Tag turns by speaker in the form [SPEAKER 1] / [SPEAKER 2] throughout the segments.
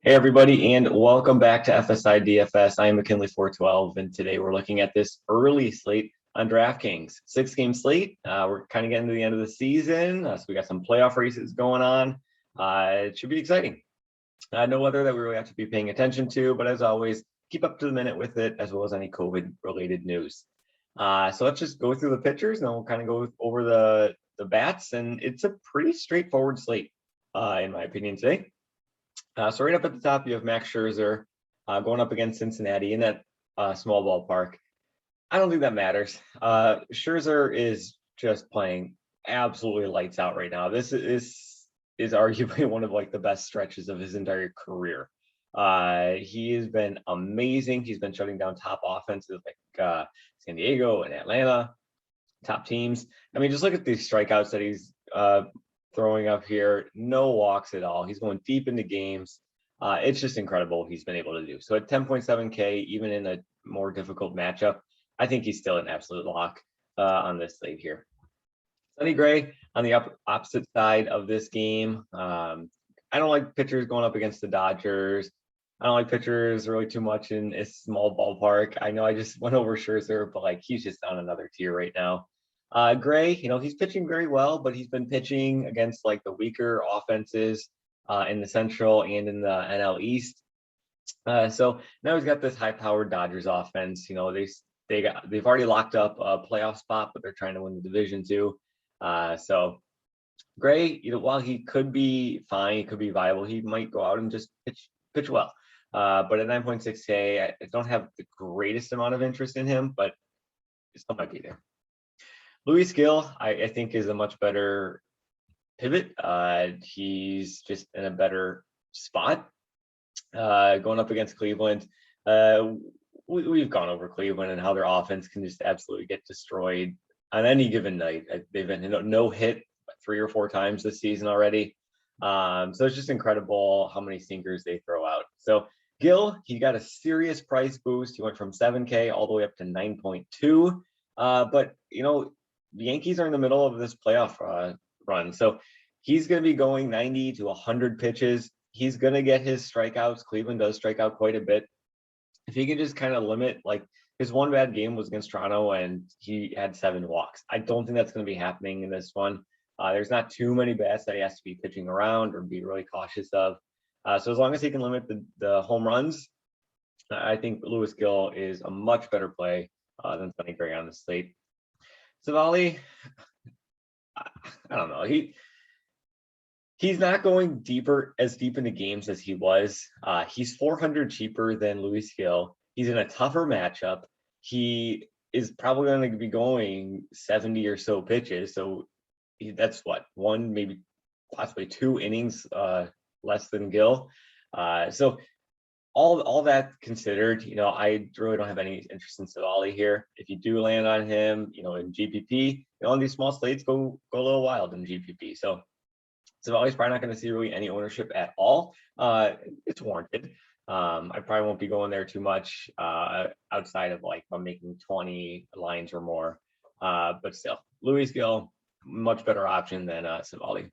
[SPEAKER 1] Hey everybody, and welcome back to FSI DFS. I am McKinley412, and today we're looking at this early slate on DraftKings. 6-game slate. We're kind of getting to the end of the season, so we got some playoff races going on. It should be exciting. No weather that we really have to be paying attention to, but as always, keep up to the minute with it, as well as any COVID-related news. So let's just go through the pitchers, and then we'll kind of go over the bats, and it's a pretty straightforward slate, in my opinion, today. So right up at the top, you have Max Scherzer going up against Cincinnati in that small ballpark. I don't think that matters. Scherzer is just playing absolutely lights out right now. This is arguably one of like the best stretches of his entire career. He has been amazing. He's been shutting down top offenses like San Diego and Atlanta, top teams. I mean, just look at these strikeouts that he's throwing up here. No walks at all. He's going deep into games. It's just incredible what he's been able to do. So at 10.7K, even in a more difficult matchup, I think he's still an absolute lock on this slate here. Sonny Gray on the opposite side of this game. I don't like pitchers going up against the Dodgers. I don't like pitchers really too much in a small ballpark. I know I just went over Scherzer, but like he's just on another tier right now. Gray, he's pitching very well, but he's been pitching against like the weaker offenses in the Central and in the NL East. So now he's got this high-powered Dodgers offense. They've already locked up a playoff spot, but they're trying to win the division too. So Gray, while he could be fine, he could be viable, he might go out and just pitch well. But at 9.6K, I don't have the greatest amount of interest in him, but it still might be there. Luis Gil, I think, is a much better pivot. He's just in a better spot going up against Cleveland. We've gone over Cleveland and how their offense can just absolutely get destroyed on any given night. They've been no hit 3 or 4 times this season already. So it's just incredible how many sinkers they throw out. So Gil, he got a serious price boost. He went from 7K all the way up to 9.2. But the Yankees are in the middle of this playoff run. So he's going to be going 90 to 100 pitches. He's going to get his strikeouts. Cleveland does strike out quite a bit. If he can just kind of limit, like his one bad game was against Toronto and he had 7 walks. I don't think that's going to be happening in this one. There's not too many bats that he has to be pitching around or be really cautious of. So as long as he can limit the home runs, I think Luis Gil is a much better play than Sonny Gray on the slate. CIVALE, I don't know. He's not going as deep into games as he was. He's 400 cheaper than Luis Gil. He's in a tougher matchup. He is probably going to be going 70 or so pitches. So that's what, 1, maybe possibly 2 innings less than Gil. So all that considered, I really don't have any interest in CIVALE here. If you do land on him, in GPP, on these small slates, go a little wild in GPP. So CIVALE's probably not going to see really any ownership at all. It's warranted. I probably won't be going there too much outside of like I'm making 20 lines or more. But still, Luis Gil, much better option than CIVALE.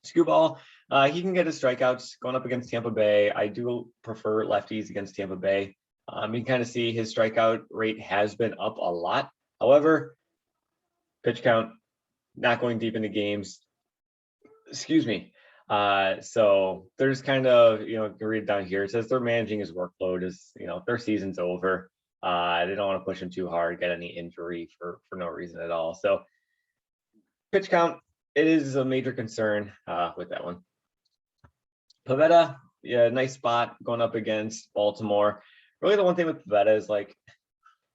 [SPEAKER 1] Skubal, he can get his strikeouts going up against Tampa Bay. I do prefer lefties against Tampa Bay. You can kind of see his strikeout rate has been up a lot. However, pitch count, not going deep into games. Excuse me. So there's kind of, you can read it down here. It says they're managing his workload as, their season's over. They don't want to push him too hard, get any injury for no reason at all. So pitch count, it is a major concern with that one. PIVETTA, yeah, nice spot going up against Baltimore. Really the one thing with PIVETTA is like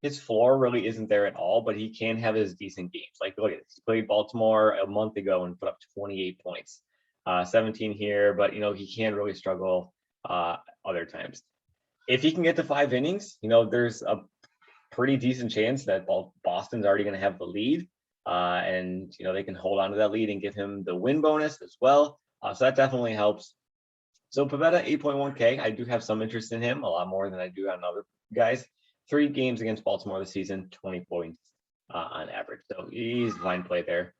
[SPEAKER 1] his floor really isn't there at all, but he can have his decent games. Like look at this, he played Baltimore a month ago and put up 28 points, 17 here, but he can really struggle other times. If he can get to 5 innings, there's a pretty decent chance that Boston's already going to have the lead. And they can hold on to that lead and give him the win bonus as well. So that definitely helps. So PIVETTA 8.1K, I do have some interest in him, a lot more than I do on other guys. 3 games against Baltimore this season, 20 points on average. So he's a fine play there.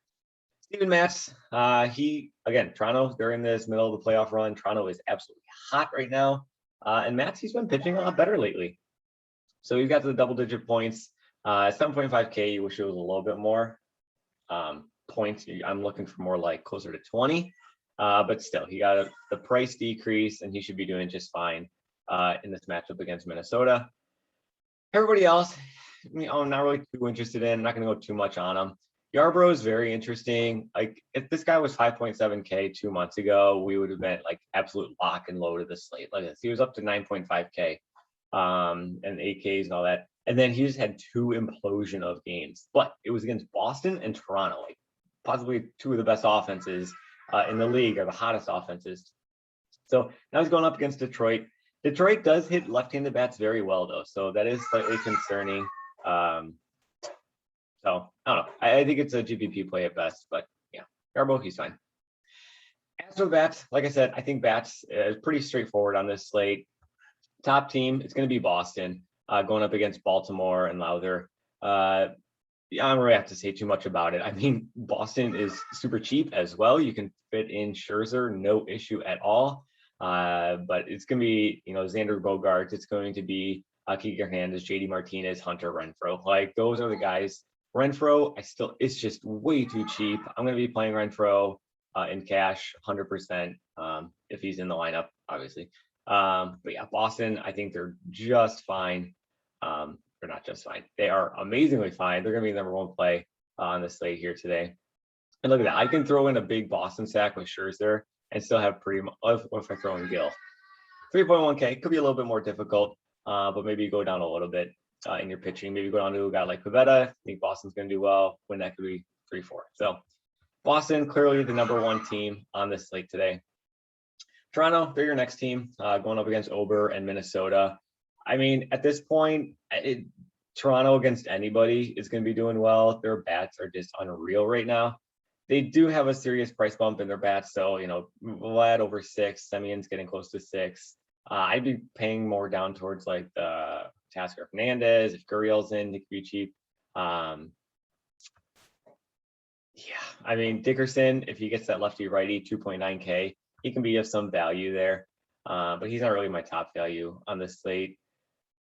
[SPEAKER 1] Steven Matz, again, Toronto, they're in this middle of the playoff run. Toronto is absolutely hot right now. And Matz, he's been pitching a lot better lately. So he got to the double-digit points. 7.5K, you wish it was a little bit more points. I'm looking for more like closer to 20. But still, he got the price decrease, and he should be doing just fine in this matchup against Minnesota. Everybody else, I'm not really too interested in. I'm not going to go too much on him. YARBROUGH is very interesting. Like, if this guy was 5.7K 2 months ago, we would have been like absolute lock and load of the slate like this. He was up to 9.5K and 8Ks and all that. And then he just had 2 implosion of games. But it was against Boston and Toronto, like possibly 2 of the best offenses in the league, or the hottest offenses. So now he's going up against Detroit. Detroit does hit left-handed bats very well, though. So that is slightly concerning. So I don't know. I think it's a GPP play at best, but yeah, YARBROUGH, he's fine. As for bats, like I said, I think bats is pretty straightforward on this slate. Top team, it's going to be Boston going up against Baltimore and Lowther. I don't really have to say too much about it. I mean, Boston is super cheap as well. You can fit in Scherzer, no issue at all. But it's going to be, Xander Bogaerts. It's going to be Kike Hernandez, JD Martinez, Hunter Renfroe. Like, those are the guys. Renfroe, it's just way too cheap. I'm going to be playing Renfroe in cash 100% if he's in the lineup, obviously. But yeah, Boston, I think they're just fine. They're not just fine. They are amazingly fine. They're going to be the #1 play on the slate here today. And look at that. I can throw in a big Boston stack with Scherzer and still have pretty much, what if I throw in Gill? 3.1K could be a little bit more difficult, but maybe you go down a little bit in your pitching. Maybe go down to a guy like Pivetta. I think Boston's going to do well when that could be 3-4. So Boston, clearly the #1 team on this slate today. Toronto, they're your next team going up against Ober and Minnesota. I mean, at this point, Toronto against anybody is going to be doing well. Their bats are just unreal right now. They do have a serious price bump in their bats. So, Vlad over 6, Semion's getting close to 6. I'd be paying more down towards like the Tasker Hernandez. If Gurriel's in, he could be cheap. Yeah, I mean, Dickerson, if he gets that lefty righty 2.9K, he can be of some value there. But he's not really my top value on this slate.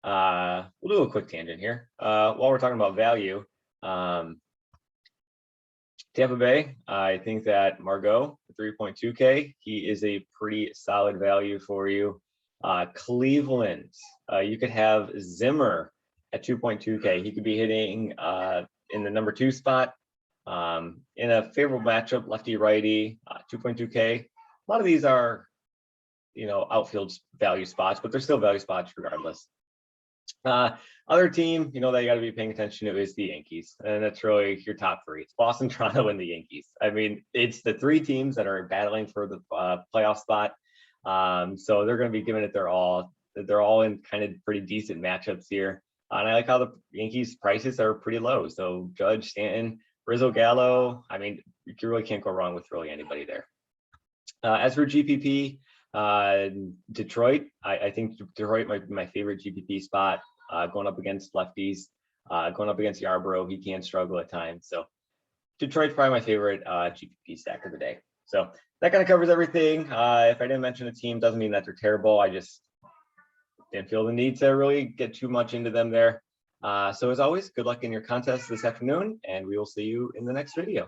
[SPEAKER 1] We'll do a quick tangent here. While we're talking about value, Tampa Bay, I think that Margot, 3.2K, he is a pretty solid value for you. Cleveland, you could have Zimmer at 2.2K. He could be hitting in the #2 spot in a favorable matchup, lefty righty, 2.2K. A lot of these are, outfield value spots, but they're still value spots regardless. Other team, that you got to be paying attention to is the Yankees, and that's really your top 3. It's Boston, Toronto, and the Yankees. I mean, it's the 3 teams that are battling for the playoff spot. So they're going to be giving it their all. They're all in kind of pretty decent matchups here. And I like how the Yankees prices are pretty low. So Judge, Stanton, Rizzo, Gallo. I mean, you really can't go wrong with really anybody there. As for GPP, Detroit, I think Detroit might be my favorite GPP spot, going up against lefties, going up against YARBROUGH. He can struggle at times. So Detroit's probably my favorite GPP stack of the day. So that kind of covers everything. If I didn't mention a team, doesn't mean that they're terrible. I just didn't feel the need to really get too much into them there. So as always, good luck in your contest this afternoon, and we will see you in the next video.